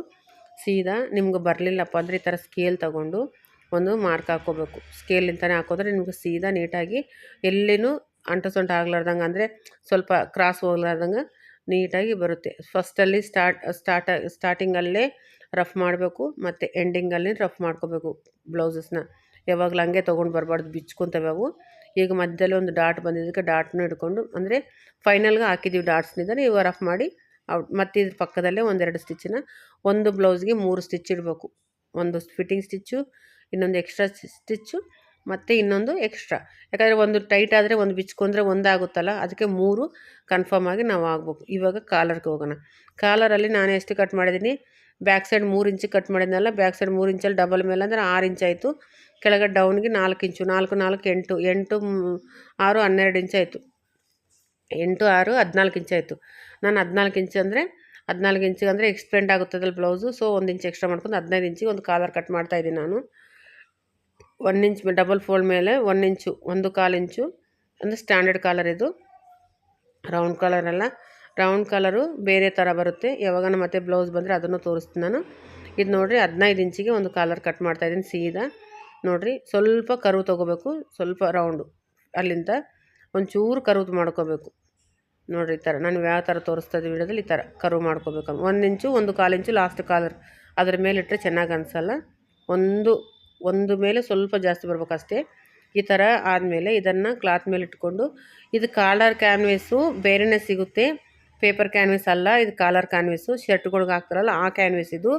S1: ಸೀದಾ ನಿಮ್ಗೆ ಬರಲಿಲ್ಲಪ್ಪ ಅಂದರೆ ಈ ಥರ ಸ್ಕೇಲ್ ತೊಗೊಂಡು ಒಂದು ಮಾರ್ಕ್ ಹಾಕ್ಕೋಬೇಕು. ಸ್ಕೇಲಿಂದನೇ ಹಾಕೋದ್ರೆ ನಿಮ್ಗೆ ಸೀದಾ ನೀಟಾಗಿ ಎಲ್ಲಿನೂ ಅಂಟು ಆಗ್ಲಾರ್ದಂಗೆ ಅಂದರೆ ಸ್ವಲ್ಪ ಕ್ರಾಸ್ ಹೋಗ್ಲಾರ್ದಂಗೆ ನೀಟಾಗಿ ಬರುತ್ತೆ. ಫಸ್ಟಲ್ಲಿ ಸ್ಟಾರ್ಟಿಂಗಲ್ಲೇ ರಫ್ ಮಾಡಬೇಕು ಮತ್ತು ಎಂಡಿಂಗಲ್ಲಿ ರಫ್ ಮಾಡ್ಕೋಬೇಕು ಬ್ಲೌಸಸ್ನ. ಯಾವಾಗಲೂ ಹಂಗೆ ತೊಗೊಂಡು ಬರಬಾರ್ದು, ಬಿಚ್ಕೊತವೆ ಅವು. ಈಗ ಮಧ್ಯದಲ್ಲಿ ಒಂದು ಡಾಟ್ ಬಂದಿದ್ದಕ್ಕೆ ಡಾಟ್ನ ಹಿಡ್ಕೊಂಡು, ಅಂದರೆ ಫೈನಲ್ಗೆ ಹಾಕಿದ್ದೀವಿ ಡಾಟ್ಸ್ನಿಂದ ನೀವು ರಫ್ ಮಾಡಿ ಮತ್ತು ಇದ್ರ ಪಕ್ಕದಲ್ಲೇ ಒಂದೆರಡು ಸ್ಟಿಚ್ಚನ್ನ, ಒಂದು ಬ್ಲೌಸ್ಗೆ 3 ಸ್ಟಿಚ್ ಇಡಬೇಕು. ಒಂದು ಫಿಟ್ಟಿಂಗ್ ಸ್ಟಿಚ್ಚು, ಇನ್ನೊಂದು ಎಕ್ಸ್ಟ್ರಾ ಸ್ಟಿಚ್ಚು ಮತ್ತು ಇನ್ನೊಂದು ಎಕ್ಸ್ಟ್ರಾ. ಯಾಕಂದರೆ ಒಂದು ಟೈಟ್ ಆದರೆ ಒಂದು ಬಿಚ್ಕೊಂಡ್ರೆ ಒಂದಾಗುತ್ತಲ್ಲ, ಅದಕ್ಕೆ 3 ಕನ್ಫರ್ಮ್ ಆಗಿ ನಾವು ಆಗಬೇಕು. ಇವಾಗ ಕಾಲರ್ಗೆ ಹೋಗೋಣ. ಕಾಲರಲ್ಲಿ ನಾನು ಎಷ್ಟು ಕಟ್ ಮಾಡಿದ್ದೀನಿ, ಬ್ಯಾಕ್ ಸೈಡ್ 3 ಇಂಚಿಗೆ ಕಟ್ ಮಾಡಿದ್ನಲ್ಲ, ಬ್ಯಾಕ್ ಸೈಡ್ 3 ಇಂಚಲ್ಲಿ ಡಬಲ್ ಮೇಲೆ ಅಂದರೆ 6 ಇಂಚ್ ಆಯಿತು. ಕೆಳಗಡೆ ಡೌನ್ಗೆ 4 ಇಂಚು, 4 4 8 8 6 12 ಇಂಚ್ ಆಯಿತು. 8 6 14 ಇಂಚ್ ಆಯಿತು. ನಾನು 14 ಇಂಚ್ ಅಂದರೆ 14 ಇಂಚಿಗೆ ಅಂದರೆ ಎಕ್ಸ್ಪೆಂಡ್ ಆಗುತ್ತದಲ್ಲ ಬ್ಲೌಸು, ಸೊ 1 ಇಂಚ್ ಎಕ್ಸ್ಟ್ರಾ ಮಾಡ್ಕೊಂಡು 15 ಇಂಚಿಗೆ ಒಂದು ಕಾಲರ್ ಕಟ್ ಮಾಡ್ತಾಯಿದ್ದೀನಿ ನಾನು. 1 ಇಂಚ್ ಡಬಲ್ ಫೋಲ್ಡ್ ಮೇಲೆ 1 ಇಂಚು, 1/4 ಇಂಚು ಅಂದರೆ ಸ್ಟ್ಯಾಂಡರ್ಡ್ ಕಾಲರ್ ಇದು, ರೌಂಡ್ ಕಾಲರಲ್ಲ. ರೌಂಡ್ ಕಾಲರು ಬೇರೆ ಥರ ಬರುತ್ತೆ. ಯಾವಾಗ ಮತ್ತೆ ಬ್ಲೌಸ್ ಬಂದರೆ ಅದನ್ನು ತೋರಿಸ್ತೀನಿ ನಾನು. ಇದು ನೋಡಿರಿ 15 ಇಂಚಿಗೆ ಒಂದು ಕಾಲರ್ ಕಟ್ ಮಾಡ್ತಾಯಿದ್ದೀನಿ ಸೀದಾ. ನೋಡಿರಿ, ಸ್ವಲ್ಪ ಕರ್ವ್ ತೊಗೋಬೇಕು, ಸ್ವಲ್ಪ ರೌಂಡು ಅಲ್ಲಿಂದ ಒಂಚೂರು ಕರ್ವ್ ಮಾಡ್ಕೋಬೇಕು. ನೋಡಿರಿ ಈ ಥರ ನಾನು ಯಾವ ಥರ ತೋರಿಸ್ತಾ ಇದ್ದೀವಿ ವಿಡಿಯೋದಲ್ಲಿ, ಈ ಥರ ಕರ್ವ್ ಮಾಡ್ಕೋಬೇಕು. 1 ಇಂಚು 1/4 ಇಂಚು ಲಾಸ್ಟ್ ಕಾಲರ್ ಅದರ ಮೇಲೆ ಇಟ್ಟರೆ ಚೆನ್ನಾಗಿ ಅನಿಸಲ್ಲ. ಒಂದು ಮೇಲೆ ಸ್ವಲ್ಪ ಜಾಸ್ತಿ ಬರ್ಬೇಕು ಅಷ್ಟೇ. ಈ ಥರ ಆದಮೇಲೆ ಇದನ್ನು ಕ್ಲಾತ್ ಮೇಲೆ ಇಟ್ಕೊಂಡು, ಇದು ಕಾಲರ್ ಕ್ಯಾನ್ವೇಸು ಬೇರೆಯೇ ಸಿಗುತ್ತೆ, ಪೇಪರ್ ಕ್ಯಾನ್ವೇಸ್ ಅಲ್ಲ. ಇದು ಕಾಲರ್ ಕ್ಯಾನ್ವೇಸು ಶರ್ಟ್ಗಳಿಗೆ ಹಾಕ್ತಾರಲ್ಲ ಆ ಕ್ಯಾನ್ವೇಸ್ ಇದು.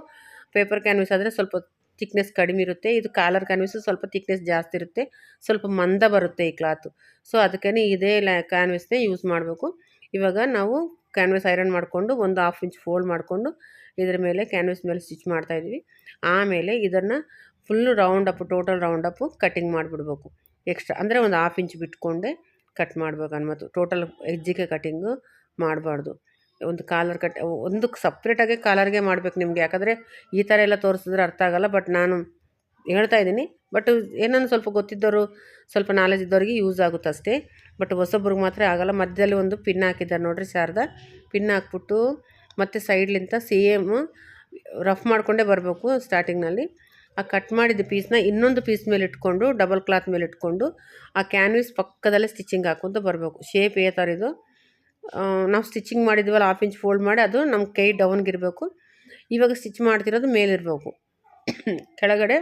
S1: ಪೇಪರ್ ಕ್ಯಾನ್ವೇಸ್ ಆದರೆ ಸ್ವಲ್ಪ ತಿಕ್ನೆಸ್ ಕಡಿಮೆ ಇರುತ್ತೆ, ಇದು ಕಾಲರ್ ಕ್ಯಾನ್ವೇಸು ಸ್ವಲ್ಪ ತಿಕ್ನೆಸ್ ಜಾಸ್ತಿ ಇರುತ್ತೆ, ಸ್ವಲ್ಪ ಮಂದ ಬರುತ್ತೆ ಈ ಕ್ಲಾತು. ಸೊ ಅದಕ್ಕೇ ಇದೇ ಕ್ಯಾನ್ವೇಸ್ನೇ ಯೂಸ್ ಮಾಡಬೇಕು. ಇವಾಗ ನಾವು ಕ್ಯಾನ್ವೇಸ್ ಐರನ್ ಮಾಡಿಕೊಂಡು ಒಂದು 1/2 ಇಂಚ್ ಫೋಲ್ಡ್ ಮಾಡಿಕೊಂಡು ಇದ್ರ ಮೇಲೆ ಕ್ಯಾನ್ವೇಸ್ ಮೇಲೆ ಸ್ಟಿಚ್ ಮಾಡ್ತಾಯಿದ್ವಿ. ಆಮೇಲೆ ಇದನ್ನು ಫುಲ್ಲು ಟೋಟಲ್ ರೌಂಡಪ್ಪು ಕಟ್ಟಿಂಗ್ ಮಾಡಿಬಿಡ್ಬೇಕು. ಎಕ್ಸ್ಟ್ರಾ ಅಂದರೆ ಒಂದು 1/2 ಇಂಚ್ ಬಿಟ್ಕೊಂಡೆ ಕಟ್ ಮಾಡ್ಬೇಕು ಅನ್ಮತ್ತು. ಟೋಟಲ್ ಎಜ್ಜಿಗೆ ಕಟ್ಟಿಂಗು ಮಾಡಬಾರ್ದು. ಒಂದು ಕಾಲರ್ ಒಂದು ಸಪ್ರೇಟಾಗಿ ಕಾಲರ್ಗೆ ಮಾಡಬೇಕು ನಿಮಗೆ. ಯಾಕಂದರೆ ಈ ಥರ ಎಲ್ಲ ತೋರಿಸಿದ್ರೆ ಅರ್ಥ ಆಗೋಲ್ಲ. ಬಟ್ ನಾನು ಹೇಳ್ತಾಯಿದ್ದೀನಿ, ಬಟ್ ಏನನ್ನು ಸ್ವಲ್ಪ ಗೊತ್ತಿದ್ದವರು, ಸ್ವಲ್ಪ ನಾಲೆಜ್ ಇದ್ದವ್ರಿಗೆ ಯೂಸ್ ಆಗುತ್ತೆ ಅಷ್ಟೇ. ಬಟ್ ಹೊಸಬ್ರಿಗೆ ಮಾತ್ರ ಆಗೋಲ್ಲ. ಮಧ್ಯದಲ್ಲಿ ಒಂದು ಪಿನ್ ಹಾಕಿದ್ದಾರೆ ನೋಡಿರಿ, ಶಾರದಾ ಪಿನ್ ಹಾಕ್ಬಿಟ್ಟು ಮತ್ತು ಸೈಡ್ಲಿಂದ ಸೇಮ್ ರಫ್ ಮಾಡಿಕೊಂಡೇ ಬರಬೇಕು. ಸ್ಟಾರ್ಟಿಂಗ್ನಲ್ಲಿ ಆ ಕಟ್ ಮಾಡಿದ ಪೀಸ್ನ ಇನ್ನೊಂದು ಪೀಸ್ ಮೇಲೆ ಇಟ್ಕೊಂಡು, ಡಬಲ್ ಕ್ಲಾತ್ ಮೇಲೆ ಇಟ್ಕೊಂಡು ಆ ಕ್ಯಾನ್ವೀಸ್ ಪಕ್ಕದಲ್ಲೇ ಸ್ಟಿಚಿಂಗ್ ಹಾಕ್ಕೊಂತ ಬರಬೇಕು. ಶೇಪ್ ಏ ಥರ ಇದು ನಾವು ಸ್ಟಿಚಿಂಗ್ ಮಾಡಿದ್ವಲ್ಲ 1/2 ಇಂಚ್ ಫೋಲ್ಡ್ ಮಾಡಿ, ಅದು ನಮ್ಮ ಕೈ ಡೌನ್ಗಿರಬೇಕು. ಇವಾಗ ಸ್ಟಿಚ್ ಮಾಡ್ತಿರೋದು ಮೇಲಿರಬೇಕು. ಕೆಳಗಡೆ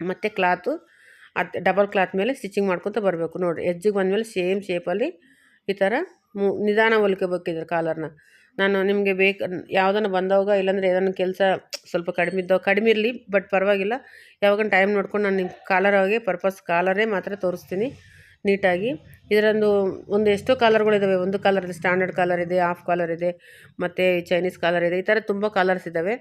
S1: ಮತ್ತು ಕ್ಲಾತು ಅದು ಡಬಲ್ ಕ್ಲಾತ್ ಮೇಲೆ ಸ್ಟಿಚಿಂಗ್ ಮಾಡ್ಕೊತ ಬರಬೇಕು. ನೋಡಿರಿ, ಎಜ್ಜಿಗೆ ಬಂದಮೇಲೆ ಸೇಮ್ ಶೇಪಲ್ಲಿ ಈ ಥರ ನಿಧಾನ ಹೊಲ್ಕೋಬೇಕಿದ್ರೆ ಕಾಲರ್ನ. ನಾನು ನಿಮಗೆ ಯಾವುದನ್ನು ಬಂದವಾಗ, ಇಲ್ಲಾಂದರೆ ಏದನ್ನು ಕೆಲಸ ಸ್ವಲ್ಪ ಕಡಿಮೆ ಇರಲಿ, ಬಟ್ ಪರವಾಗಿಲ್ಲ, ಯಾವಾಗ ಟೈಮ್ ನೋಡ್ಕೊಂಡು ನಾನು ನಿಮ್ಮ ಕಾಲರಾಗೆ ಕಾಲರೇ ಮಾತ್ರ ತೋರಿಸ್ತೀನಿ ನೀಟಾಗಿ. ಇದರೊಂದು ಎಷ್ಟೋ ಕಾಲರ್ಗಳಿದ್ದಾವೆ. ಒಂದು ಕಾಲರ್ ಸ್ಟ್ಯಾಂಡರ್ಡ್ ಕಾಲರ್ ಇದೆ, ಹಾಫ್ ಕಾಲರ್ ಇದೆ, ಮತ್ತು ಚೈನೀಸ್ ಕಾಲರ್ ಇದೆ. ಈ ಥರ ತುಂಬ ಕಾಲರ್ಸ್ ಇದ್ದಾವೆ.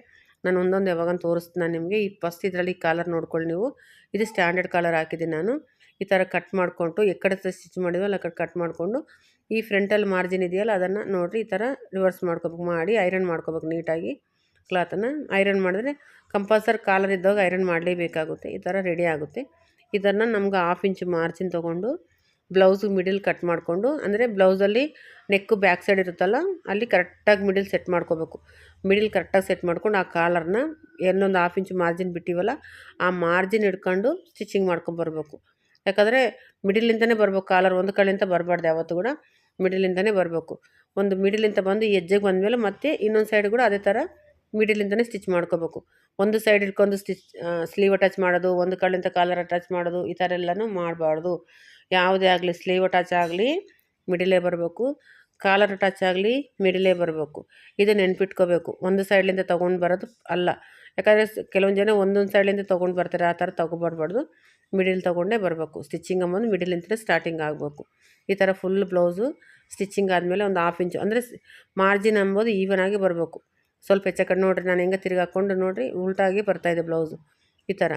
S1: ನಾನು ಒಂದೊಂದು ಯಾವಾಗ ತೋರಿಸ್ತೀನಿ ನಿಮಗೆ. ಈ ಫಸ್ಟ್ ಇದರಲ್ಲಿ ಕಾಲರ್ ನೋಡ್ಕೊಳ್ಳಿ ನೀವು. ಇದು ಸ್ಟ್ಯಾಂಡರ್ಡ್ ಕಾಲರ್ ಹಾಕಿದ್ದೀನಿ ನಾನು. ಈ ಥರ ಕಟ್ ಮಾಡಿಕೊಂಡು ಎಕ್ಕಡೆ ಸ್ಟಿಚ್ ಮಾಡಿದ್ವಲ್ಲ ಆ ಕಡೆ ಕಟ್ ಮಾಡಿಕೊಂಡು, ಈ ಫ್ರಂಟಲ್ಲಿ ಮಾರ್ಜಿನ್ ಇದೆಯಲ್ಲ ಅದನ್ನು ನೋಡಿರಿ ಈ ಥರ ರಿವರ್ಸ್ ಮಾಡಿ ಐರನ್ ಮಾಡ್ಕೋಬೇಕು ನೀಟಾಗಿ. ಕ್ಲಾತನ್ನು ಐರನ್ ಮಾಡಿದ್ರೆ ಕಂಪಲ್ಸರಿ ಕಾಲರ್ ಇದ್ದಾಗ ಐರನ್ ಮಾಡಲೇಬೇಕಾಗುತ್ತೆ. ಈ ಥರ ರೆಡಿ ಆಗುತ್ತೆ. ಇದನ್ನು ನಮ್ಗೆ 1/2 ಇಂಚ್ ಮಾರ್ಜಿನ್ ತೊಗೊಂಡು ಬ್ಲೌಸು ಮಿಡಿಲ್ ಕಟ್ ಮಾಡಿಕೊಂಡು, ಅಂದರೆ ಬ್ಲೌಸಲ್ಲಿ ನೆಕ್ಕು ಬ್ಯಾಕ್ ಸೈಡ್ ಇರುತ್ತಲ್ಲ ಅಲ್ಲಿ ಕರೆಕ್ಟಾಗಿ ಮಿಡಿಲ್ ಸೆಟ್ ಮಾಡ್ಕೋಬೇಕು. ಮಿಡಿಲ್ ಕರೆಕ್ಟಾಗಿ ಸೆಟ್ ಮಾಡ್ಕೊಂಡು ಆ ಕಾಲರ್ನ ಇನ್ನೊಂದು 1/2 ಇಂಚ್ ಮಾರ್ಜಿನ್ ಬಿಟ್ಟಿವಲ್ಲ ಆ ಮಾರ್ಜಿನ್ ಹಿಡ್ಕೊಂಡು ಸ್ಟಿಚಿಂಗ್ ಮಾಡ್ಕೊಂಬರ್ಬೇಕು. ಯಾಕಂದರೆ ಮಿಡಿಲಿಂದನೇ ಬರ್ಬೇಕು ಕಾಲರ್, ಒಂದು ಕಡೆಯಿಂದ ಬರಬಾರ್ದು ಯಾವತ್ತೂ ಕೂಡ, ಮಿಡಿಲಿಂದನೇ ಬರಬೇಕು. ಒಂದು ಮಿಡಿಲಿಂದ ಬಂದು ಎಜ್ಜೆಗೆ ಬಂದಮೇಲೆ ಮತ್ತೆ ಇನ್ನೊಂದು ಸೈಡ್ ಕೂಡ ಅದೇ ಥರ ಮಿಡಿಲಿಂದನೇ ಸ್ಟಿಚ್ ಮಾಡ್ಕೋಬೇಕು. ಒಂದು ಸೈಡ್ ಇಟ್ಕೊಂಡು ಸ್ಲೀವ್ ಅಟ್ಯಾಚ್ ಮಾಡೋದು, ಒಂದು ಕಡೆಯಿಂದ ಕಾಲರ್ ಅಟ್ಯಾಚ್ ಮಾಡೋದು, ಈ ಥರ ಎಲ್ಲನೂ ಮಾಡಬಾರ್ದು. ಯಾವುದೇ ಆಗಲಿ ಸ್ಲೀವ್ ಅಟ್ಯಾಚ್ ಆಗಲಿ ಮಿಡಿಲೇ ಬರಬೇಕು, ಕಾಲರ್ ಅಟ್ಯಾಚ್ ಆಗಲಿ ಮಿಡಿಲೇ ಬರಬೇಕು. ಇದು ನೆನ್ಪಿಟ್ಕೋಬೇಕು. ಒಂದು ಸೈಡ್ಲಿಂದ ತೊಗೊಂಡು ಬರೋದು ಅಲ್ಲ. ಯಾಕಂದರೆ ಕೆಲವೊಂದು ಜನ ಒಂದೊಂದು ಸೈಡ್ಲಿಂದ ತೊಗೊಂಡು ಬರ್ತಾರೆ, ಆ ಥರ ತೊಗೊಬಾರ್ದು. ಮಿಡಿಲ್ ತೊಗೊಂಡೇ ಬರಬೇಕು. ಸ್ಟಿಚಿಂಗ್ ಅಂಬೋದು ಮಿಡಿಲಿಂದ ಸ್ಟಾರ್ಟಿಂಗ್ ಆಗಬೇಕು. ಈ ಥರ ಫುಲ್ ಬ್ಲೌಸು ಸ್ಟಿಚಿಂಗ್ ಆದಮೇಲೆ ಒಂದು 1/2 ಇಂಚು ಅಂದರೆ ಮಾರ್ಜಿನ್ ಅಂಬೋದು ಈವನ್ ಆಗಿ ಬರಬೇಕು. ಸ್ವಲ್ಪ ಹೆಚ್ಚು ಕಡೆ ನೋಡಿರಿ, ನಾನು ಹೆಂಗೆ ತಿರುಗಾಕೊಂಡು ನೋಡಿರಿ ಉಲ್ಟಾಗಿ ಬರ್ತಾಯಿದೆ ಬ್ಲೌಸು. ಈ ಥರ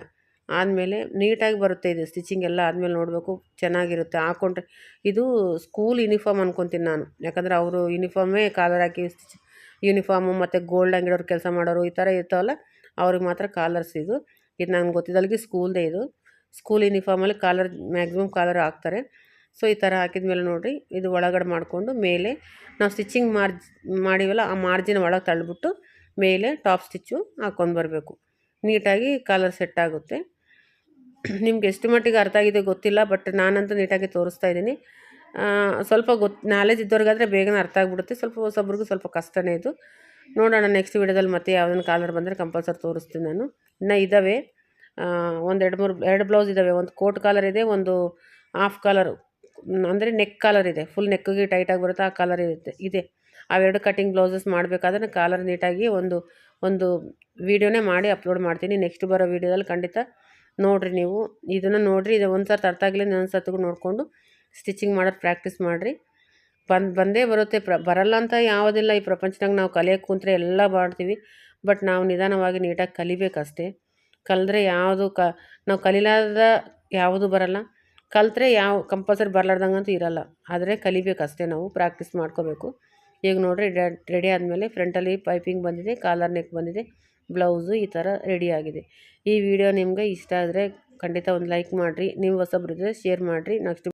S1: ಆದಮೇಲೆ ನೀಟಾಗಿ ಬರುತ್ತೆ. ಇದು ಸ್ಟಿಚಿಂಗ್ ಎಲ್ಲ ಆದಮೇಲೆ ನೋಡಬೇಕು, ಚೆನ್ನಾಗಿರುತ್ತೆ ಹಾಕ್ಕೊಂಡ್ರೆ. ಇದು ಸ್ಕೂಲ್ ಯೂನಿಫಾರ್ಮ್ ಅಂದ್ಕೊತೀನಿ ನಾನು. ಯಾಕಂದರೆ ಅವರು ಯೂನಿಫಾರ್ಮೇ ಕಾಲರ್ ಹಾಕಿ ಯೂನಿಫಾರ್ಮು ಮತ್ತು ಗೋಲ್ಡ್ ಅಂಗಡಿಯವ್ರು ಕೆಲಸ ಮಾಡೋರು ಈ ಥರ ಇರ್ತಾವಲ್ಲ ಅವ್ರಿಗೆ ಮಾತ್ರ ಕಾಲರ್ಸ್ ಇದು. ಇದು ನಂಗೆ ಗೊತ್ತಿದ್ದಲ್ಲಿಗೆ ಸ್ಕೂಲ್ದೇ ಇದು. ಸ್ಕೂಲ್ ಯೂನಿಫಾರ್ಮಲ್ಲಿ ಕಾಲರ್ ಮ್ಯಾಕ್ಸಿಮಮ್ ಕಾಲರ್ ಹಾಕ್ತಾರೆ. ಸೊ ಈ ಥರ ಹಾಕಿದ ನೋಡಿರಿ, ಇದು ಒಳಗಡೆ ಮಾಡಿಕೊಂಡು ಮೇಲೆ ನಾವು ಸ್ಟಿಚಿಂಗ್ ಮಾಡಿವಲ್ಲ ಆ ಮಾರ್ಜಿನ್ ಒಳಗೆ ತಳ್ಳಿಬಿಟ್ಟು ಮೇಲೆ ಟಾಪ್ ಸ್ಟಿಚ್ಚು ಹಾಕ್ಕೊಂಡು ಬರಬೇಕು. ನೀಟಾಗಿ ಕಾಲರ್ ಸೆಟ್ ಆಗುತ್ತೆ. ನಿಮ್ಗೆ ಎಷ್ಟು ಮಟ್ಟಿಗೆ ಅರ್ಥ ಆಗಿದೆ ಗೊತ್ತಿಲ್ಲ, ಬಟ್ ನಾನಂತೂ ನೀಟಾಗಿ ತೋರಿಸ್ತಾ ಇದ್ದೀನಿ. ಸ್ವಲ್ಪ ನಾಲೆಜ್ ಇದ್ದವ್ರಿಗಾದರೆ ಬೇಗನೆ ಅರ್ಥ ಆಗಿಬಿಡುತ್ತೆ. ಸ್ವಲ್ಪ ಹೊಸಬ್ರಿಗೂ ಸ್ವಲ್ಪ ಕಷ್ಟನೇ ಇದು. ನೋಡೋಣ ನೆಕ್ಸ್ಟ್ ವೀಡಿಯೋದಲ್ಲಿ ಮತ್ತೆ ಯಾವುದನ್ನು ಕಾಲರ್ ಬಂದರೆ ಕಂಪಲ್ಸರಿ ತೋರಿಸ್ತೀನಿ ನಾನು. ಇನ್ನೂ ಇದ್ದಾವೆ ಒಂದು ಎರಡು ಬ್ಲೌಸ್ ಇದ್ದಾವೆ. ಒಂದು ಕೋಟ್ ಕಾಲರ್ ಇದೆ, ಒಂದು ಹಾಫ್ ಕಾಲರು ಅಂದರೆ ನೆಕ್ ಕಾಲರ್ ಇದೆ. ಫುಲ್ ನೆಕ್ಕಿಗೆ ಟೈಟಾಗಿ ಬರುತ್ತೆ ಆ ಕಾಲರ್ ಇದೆ. ಅವೆರಡು ಕಟಿಂಗ್ ಬ್ಲೌಸಸ್ ಮಾಡಬೇಕಾದ್ರೆ ಕಾಲರ್ ನೀಟಾಗಿ ಒಂದು ವೀಡಿಯೋನೇ ಮಾಡಿ ಅಪ್ಲೋಡ್ ಮಾಡ್ತೀನಿ. ನೆಕ್ಸ್ಟ್ ಬರೋ ವೀಡಿಯೋದಲ್ಲಿ ಖಂಡಿತ ನೋಡಿರಿ. ನೀವು ಇದನ್ನು ನೋಡಿರಿ. ಇದು ಒಂದು ಸರ್ತಿ ಅರ್ಥ ಆಗಲಿಲ್ಲ ಇನ್ನೊಂದು ಸರ್ತಿಗೂ ನೋಡಿಕೊಂಡು ಸ್ಟಿಚಿಂಗ್ ಮಾಡೋದು ಪ್ರಾಕ್ಟೀಸ್ ಮಾಡಿರಿ. ಬಂದೇ ಬರುತ್ತೆ. ಬರಲ್ಲ ಅಂತ ಯಾವುದಿಲ್ಲ. ಈ ಪ್ರಪಂಚದಾಗ ನಾವು ಕಲಿಯೋಕ್ಕೆ ಕುಂತ್ರೆ ಎಲ್ಲ ಮಾಡ್ತೀವಿ. ಬಟ್ ನಾವು ನಿಧಾನವಾಗಿ ನೀಟಾಗಿ ಕಲಿಬೇಕಷ್ಟೇ. ಕಲಿದ್ರೆ ನಾವು ಕಲಿಲಾರ್ದ ಯಾವುದು ಬರಲ್ಲ. ಕಲಿತ್ರೆ ಕಂಪಲ್ಸರಿ ಬರಲಾರ್ದಂಗಂತೂ ಇರಲ್ಲ. ಆದರೆ ಕಲಿಬೇಕಷ್ಟೇ, ನಾವು ಪ್ರಾಕ್ಟೀಸ್ ಮಾಡ್ಕೋಬೇಕು. ಈಗ ನೋಡಿರಿ ರೆಡಿ ಆದಮೇಲೆ ಫ್ರಂಟಲ್ಲಿ ಪೈಪಿಂಗ್ ಬಂದಿದೆ, ಕಾಲರ್ ನೆಕ್ ಬಂದಿದೆ, ಬ್ಲೌಸು ಈ ಥರ ರೆಡಿಯಾಗಿದೆ. ಈ ವಿಡಿಯೋ ನಿಮಗೆ ಇಷ್ಟ ಆದರೆ ಖಂಡಿತ ಒಂದು ಲೈಕ್ ಮಾಡಿರಿ. ನೀವು ಹೊಸಬ್ರಿದ್ರೆ ಶೇರ್ ಮಾಡಿರಿ. ನೆಕ್ಸ್ಟ್